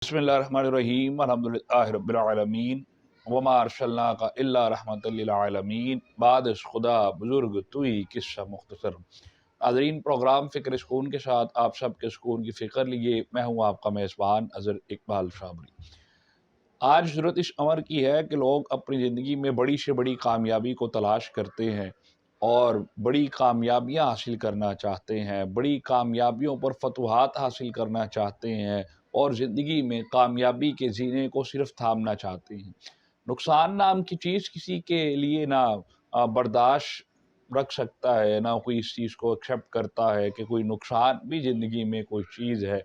बिस्मिल्लाहिर्रहमानिर्रहीम अल्हम्दुलिल्लाहि रब्बिल आलमीन वमा अरसलनाका इल्ला रहमतल लिल आलमीन बाद खुदा बुजुर्ग तुई किस्सा मुख्तसर। नाज़रीन, प्रोग्राम फ़िक्र सुकून के साथ आप सब के सुकून की फ़िक्र लिए मैं हूँ आपका मेज़बान अज़हर इकबाल शाबरी। आज ज़रूरत इस अमर की है कि लोग अपनी ज़िंदगी में बड़ी से बड़ी कामयाबी को तलाश करते हैं और बड़ी कामयाबियां हासिल करना चाहते हैं, बड़ी कामयाबियों पर फतूहात हासिल करना चाहते हैं और ज़िंदगी में कामयाबी के ज़ीने को सिर्फ थामना चाहते हैं। नुकसान नाम की चीज़ किसी के लिए ना बर्दाश्त रख सकता है, ना कोई इस चीज़ को एक्सेप्ट करता है कि कोई नुकसान भी ज़िंदगी में कोई चीज़ है।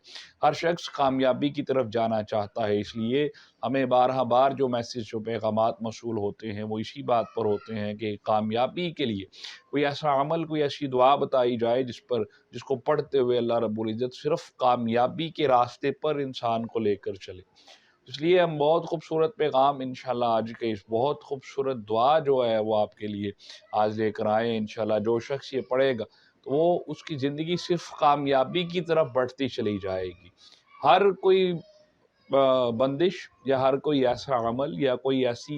हर शख्स कामयाबी की तरफ जाना चाहता है, इसलिए हमें बारहा बार जो मैसेज जो पैगामात मौसूल होते हैं वो इसी बात पर होते हैं कि कामयाबी के लिए कोई ऐसा अमल, कोई ऐसी दुआ बताई जाए जिसको पढ़ते हुए अल्लाह रब्बुल इज़्ज़त सिर्फ कामयाबी के रास्ते पर इंसान को लेकर चले। इसलिए हम बहुत खूबसूरत पैगाम इंशाल्लाह आज के इस बहुत खूबसूरत दुआ जो है वो आपके लिए आज लेकर आए। इंशाल्लाह जो शख्स ये पढ़ेगा तो वो उसकी ज़िंदगी सिर्फ कामयाबी की तरफ बढ़ती चली जाएगी। हर कोई बंदिश या हर कोई ऐसा अमल या कोई ऐसी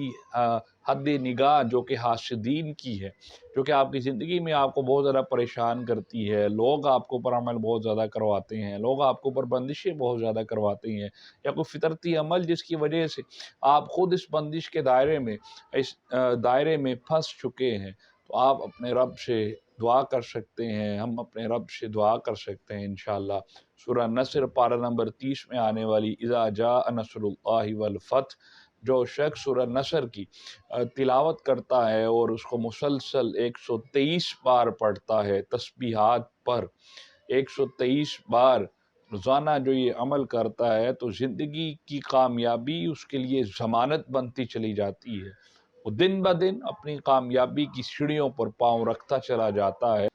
हद निगाह जो कि हासिदीन की है, जो कि आपकी ज़िंदगी में आपको बहुत ज़्यादा परेशान करती है, लोग आपके ऊपर अमल बहुत ज़्यादा करवाते हैं, लोग आपके ऊपर बंदिशें बहुत ज़्यादा करवाते हैं, या कोई फितरती अमल जिसकी वजह से आप खुद इस बंदिश के दायरे में फंस चुके हैं, तो आप अपने रब से दुआ कर सकते हैं, हम अपने रब से दुआ कर सकते हैं इंशाअल्लाह। सूरह नस्र पारा नंबर 30 में आने वाली इज़ा जाअ नस्रुल्लाहि वल फथ, जो शख्स सूरह नस्र की तिलावत करता है और उसको मुसलसल 123 बार पढ़ता है तस्बीहात पर, 123 बार रोज़ाना जो ये अमल करता है, तो ज़िंदगी की कामयाबी उसके लिए ज़मानत बनती चली जाती है। वो दिन ब दिन अपनी कामयाबी की सीढ़ियों पर पाँव रखता चला जाता है।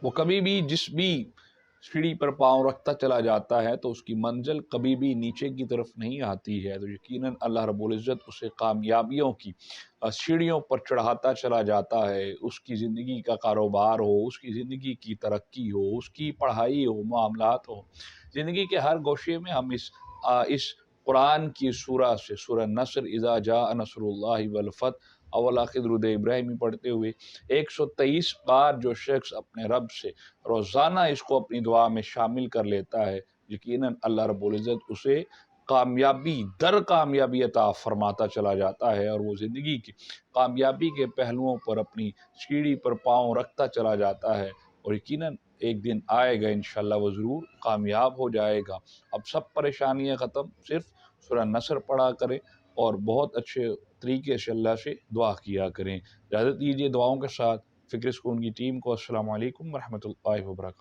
वो कभी भी जिस भी सीढ़ी पर पाँव रखता चला जाता है तो उसकी मंजिल कभी भी नीचे की तरफ नहीं आती है, तो यकीनन अल्लाह रब्बुल इज़्ज़त उसे कामयाबियों की सीढ़ियों पर चढ़ाता चला जाता है। उसकी ज़िंदगी का कारोबार हो, उसकी ज़िंदगी की तरक्की हो, उसकी पढ़ाई हो, मामलात हो, ज़िंदगी के हर गोशे में हम इस कुरान की सूरह से, सूरह नस्र इज़ा जाअ नस्रुल्लाहि वल फथ अव्वल आखिर दुरूद इब्राहिमी पढ़ते हुए 123 बार जो शख्स अपने रब से रोज़ाना इसको अपनी दुआ में शामिल कर लेता है, यकीनन अल्लाह रब्बुल इज़्ज़त उसे कामयाबी दर कामयाबी अता फरमाता चला जाता है और वो ज़िंदगी की कामयाबी के पहलुओं पर अपनी सीढ़ी पर पाँव रखता चला जाता है और यकीनन एक दिन आएगा इंशाअल्लाह वो ज़रूर कामयाब हो जाएगा। अब सब परेशानियाँ ख़त्म, सिर्फ सूरह नस्र पढ़ा करें और बहुत अच्छे तरीके से अल्लाह से दुआ किया करें। इजाज़त दीजिए दुआओं के साथ फ़िक्र सुकून की टीम को। अस्सलामु अलैकुम व रहमतुल्लाहि व बरकातहू।